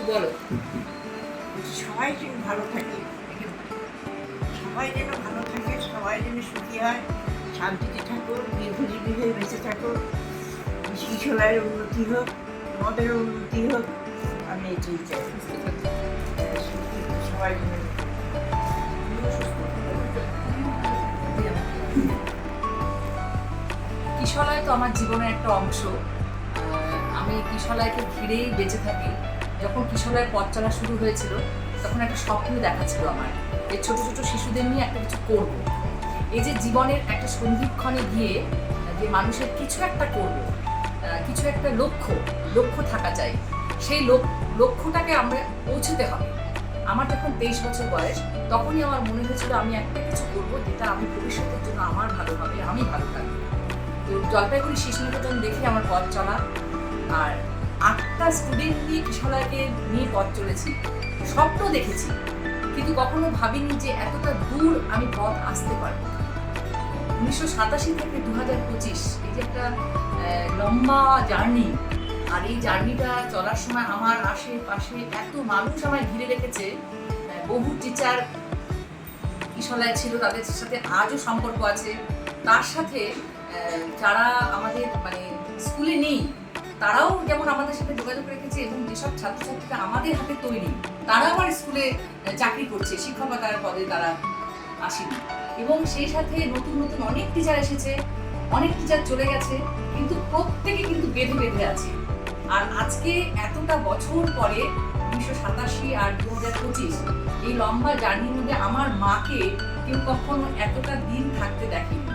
বলো। সবাই যেন ভালো থাকে, সবাই যেন ভালো থাকে, সবাই যেন সুখী হয়, শান্তিতে থাকো, দীর্ঘজীবী হয়ে বেঁচে থাকো, কিশোরের উন্নতি হোক, তোমাদেরও উন্নতি হোক, আমি এটাই চাই। সবাই যেন কিশলয় তো আমার জীবনের একটা অংশ। আমি কিশলয়কে ঘিরেই বেঁচে থাকি। যখন কিশলয়ের পথ চলা শুরু হয়েছিল তখন একটা স্বপ্ন দেখা ছিল আমার, এই ছোট ছোট শিশুদের নিয়ে একটা কিছু করব। এই যে জীবনের একটা সন্ধিক্ষণে গিয়ে যে মানুষের কিছু একটা করব, কিছু একটা লক্ষ্য থাকা চাই, সেই লক্ষ্যটাকে আমরা পৌঁছতে হবে। আমার যখন 23 বছর বয়স তখনই আমার মনে হয়েছিল আমি একটা কিছু করবো যেটা আমি ভবিষ্যতের জন্য আমার ভালো হবে, আমি ভালো থাকবো। তো জলপাইগুড়ি শিশু নিকেতন দেখে আমার পথ চলা, আর 8টা স্টুডেন্ট নিয়ে কিশলয়কে নিয়ে পথ চলেছি। স্বপ্ন দেখেছি কিন্তু কখনো ভাবিনি যে এতটা দূর আমি পথ আসতে পারবো। 1987 থেকে 2025 এই যে একটা লম্বা জার্নি, আর এই জার্নিটা চলার সময় আমার আশেপাশে এত মানুষ আমায় ঘিরে রেখেছে। বহু টিচার কিশলয় ছিল, তাদের সাথে আজও সম্পর্ক আছে। তার সাথে যারা আমাদের মানে স্কুলে নেই তারাও যেমন আমাদের সাথে যোগাযোগ রেখেছে, এবং যেসব ছাত্রছাত্রীরা আমাদের হাতে তৈরি তারা আমার স্কুলে চাকরি করছে, শিক্ষকতার পদে তারা আসেনি। এবং সেই সাথে নতুন নতুন অনেক টিচার এসেছে, অনেক টিচার চলে গেছে, কিন্তু প্রত্যেকে কিন্তু বেঁধে বেঁধে আছে। আর আজকে এতটা বছর পরে 1987 আর 2025 এই লম্বা জার্নির মধ্যে আমার মাকে কেউ কখনো এতটা দিন থাকতে দেখেনি।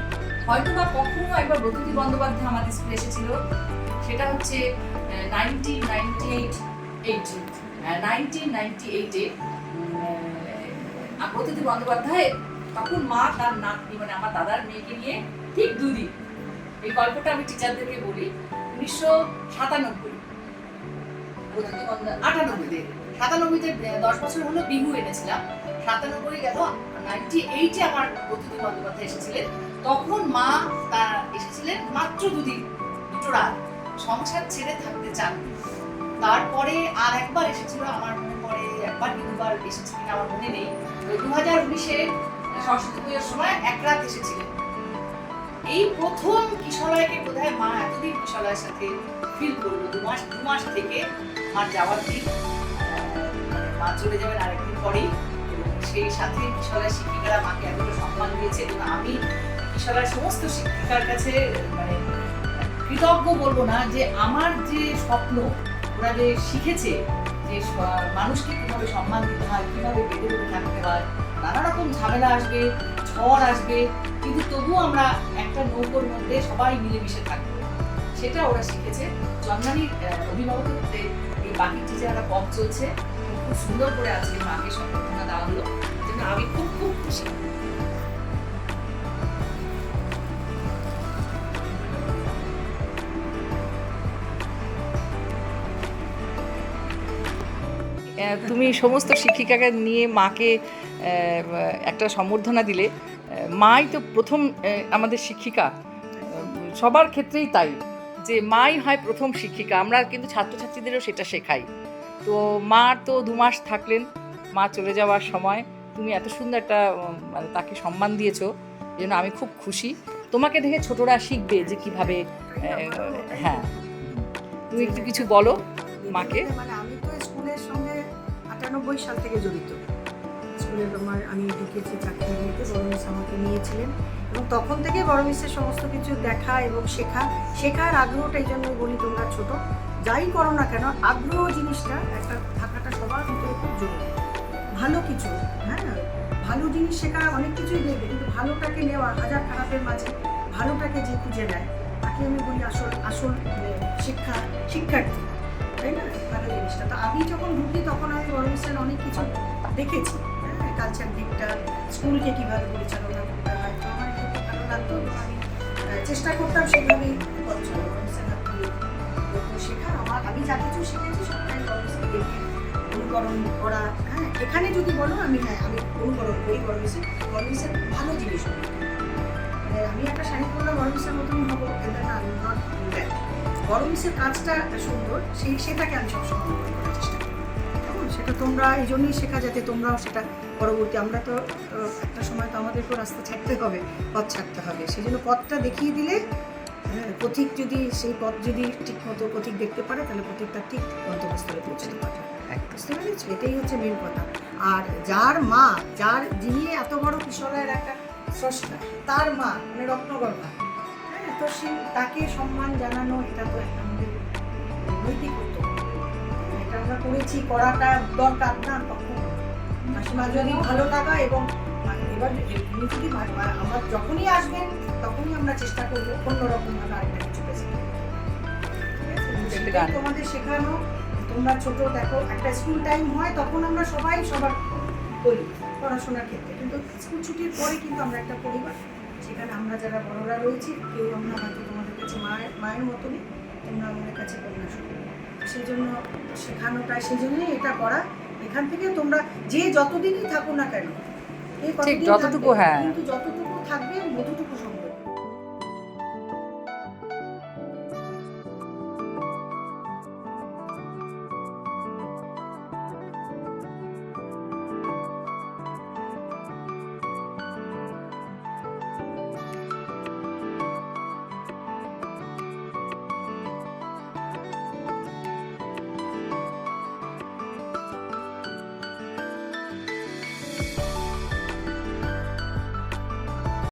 হয়তো বা কখনো একবার ব্রততী বন্দ্যোপাধ্যায় আমাদের স্কুলে এসেছিল, সেটা হচ্ছে 1998-এ ব্রততী বন্দ্যোপাধ্যায় তখন মা তার নাতনি মানে আমার দাদার মেয়েকে নিয়ে ঠিক দুদিন, এই গল্পটা আমি টিচারদেরকে বলি। 1997-তে 10 বছর হলো বিহু এনেছিলাম, 97 গেল, 98-এ আমার ব্রততী বন্দ্যোপাধ্যায় এসেছিলেন। তখন মা তার এসেছিলেন মাত্র দুদিন, দুটো রাত, সংসার ছেড়ে থাকতে চান। তারপরে আর একবার এসেছিল, আমার মনে পড়ে একবার কি দুবার এসেছে কিনা আমার মনে নেই। 2019-এ সরস্বতী পুজোর সময় এক রাত এসেছিলেন। এই প্রথম কিশলয়কে বোধহয় মা এতদিন কিশলয়ের সাথে ফিল করলো। দু মাস থেকে মার যাওয়ার দিন, মা চলে যাবেন আরেকদিন পরেই, এবং সেই সাথে কিশলয়ের শিক্ষিকারা মাকে এতটা সম্মান দিয়েছে, এবং আমি কিশলয়ের সমস্ত শিক্ষিকার কাছে মানে কৃতজ্ঞ বলবো না, যে আমার যে স্বপ্ন ওরা যে শিখেছে যে মানুষকে কিভাবে সম্মান দিতে হয়, কিভাবে বেঁধে বেঁধে থাকতে হয়, নানা রকম ঝামেলা আসবে, ঝড় আসবে, কিন্তু তবুও আমরা একটা নৌকোর মধ্যে সবাই মিলেমিশে থাকবো, সেটা ওরা শিখেছে। জন্মানির অভিভাবকত্বে এই বাকি টিচাররা পথ চলছে, খুব সুন্দর করে আজকে মাকে সম্বর্ধনা দেওয়া হলো, যেন আমি খুব খুব খুশি। তুমি সমস্ত শিক্ষিকাকে নিয়ে মাকে একটা সম্বর্ধনা দিলে। মাই তো প্রথম আমাদের শিক্ষিকা, সবার ক্ষেত্রেই তাই, যে মাই হয় প্রথম শিক্ষিকা। আমরা কিন্তু ছাত্রছাত্রীদেরও সেটা শেখাই। তো মা তো 2 মাস থাকলেন, মা চলে যাওয়ার সময় তুমি এত সুন্দর একটা মানে তাকে সম্মান দিয়েছো, এই জন্য আমি খুব খুশি। তোমাকে দেখে ছোটরা শিখবে যে কিভাবে। হ্যাঁ, তুমি একটু কিছু বলো মাকে। মানে আমি তো স্কুলের সঙ্গে 98 সাল থেকে জড়িত। স্কুলে আমি ঢুকেছি চাকরি নিতে, বড় মিস আমাকে নিয়েছিলেন, এবং তখন থেকে বড় মিসের সমস্ত কিছু দেখা এবং শেখার আগ্রহটা, এই জন্যই বলি তোমরা ছোট যাই করো না কেন, আগ্রহ জিনিসটা একটা থাকাটা সবার ভিতরে খুব জরুরি। ভালো কিছু, হ্যাঁ, ভালো জিনিস শেখা অনেক কিছুই দেখবে, কিন্তু ভালোটাকে নেওয়া, হাজার খারাপের মাঝে ভালোটাকে যে খুঁজে নেয় তাকে আমি বলি আসল শিক্ষার্থী, তাই না? ভালো জিনিসটা তো আমি যখন ঢুকি তখন আমি বড় মিসের অনেক কিছু দেখেছি, হ্যাঁ, কালচার দিকটা, স্কুলকে কীভাবে পরিচালনা করতে হয়, তো আমার খুব ভালো লাগতো, এবং আমি চেষ্টা করতাম সেভাবেই পথ চলা, বড় মিসের হাত দিয়ে শেখা। আমি যা কিছু শিখেছি সবটাই বড় মিসকে দেখে অনুকরণ করা। হ্যাঁ, এখানে যদি বলো আমি অনুকরণ করি বড় মিসের ভালো জিনিস। মানে আমি একটা শাড়ি পরলে বড় মিসের মতনই হবো এটা না, নট দ্যাট। বড় মিসের কাজটা সুন্দর, সেটাকে আমি সবসময় করার চেষ্টা করি। সেটা তোমরা এই জন্যই শেখা, যাতে তোমরাও সেটা পরবর্তী, আমরা তো একটা সময় তো আমাদেরকেও রাস্তা ছাড়তে হবে, পথ ছাড়তে হবে, সেই জন্য পথটা দেখিয়ে দিলে পথিক যদি সেই পথ যদি ঠিক মতো পথিক দেখতে পারে, তাহলে পথিকটা ঠিক গন্তব্যস্থলে পৌঁছতে পারে। বুঝতে পেরেছি? এটাই হচ্ছে মেন কথা। আর যার মা, যিনি এত বড় কিশোরের একটা স্রষ্টা, তার মা মানে রত্নগর্ভা, হ্যাঁ, তো তাকে সম্মান জানানো, এটা তো একটা আমাদের নৈতিক কর্তব্য। এটা আমরা করেছি, করাটা দরকার না কখনো। মাসিমা যদি ভালো টাকা এবং এবার তুমি যদি আমার যখনই আসবেন তখনই আমরা চেষ্টা করবো অন্যরকম ভাবে আরেকটা কিছু বেছে নিতে। ঠিক আছে? তোমাদের শেখানো, তোমরা ছোট দেখো একটা স্কুল টাইম হয় তখন আমরা সবাই সবার বলি পড়াশোনার ক্ষেত্রে, কিন্তু স্কুল ছুটির পরে কিন্তু আমরা একটা পরিবার, সেখানে আমরা যারা বড়রা রয়েছি কেউ আমরা হয়তো তোমাদের কাছে মায়ের মতনই, তোমরা আমাদের কাছে কন্যা শুরু, সেই জন্য শেখানোটা, সেই জন্যই এটা করা। এখান থেকে তোমরা যে যতদিনই থাকো না কেন, এই ঠিক কতদিন যতটুকু, থাকবে, হ্যাঁ, কিন্তু যতটুকু থাকবে ততটুকু সম্ভব।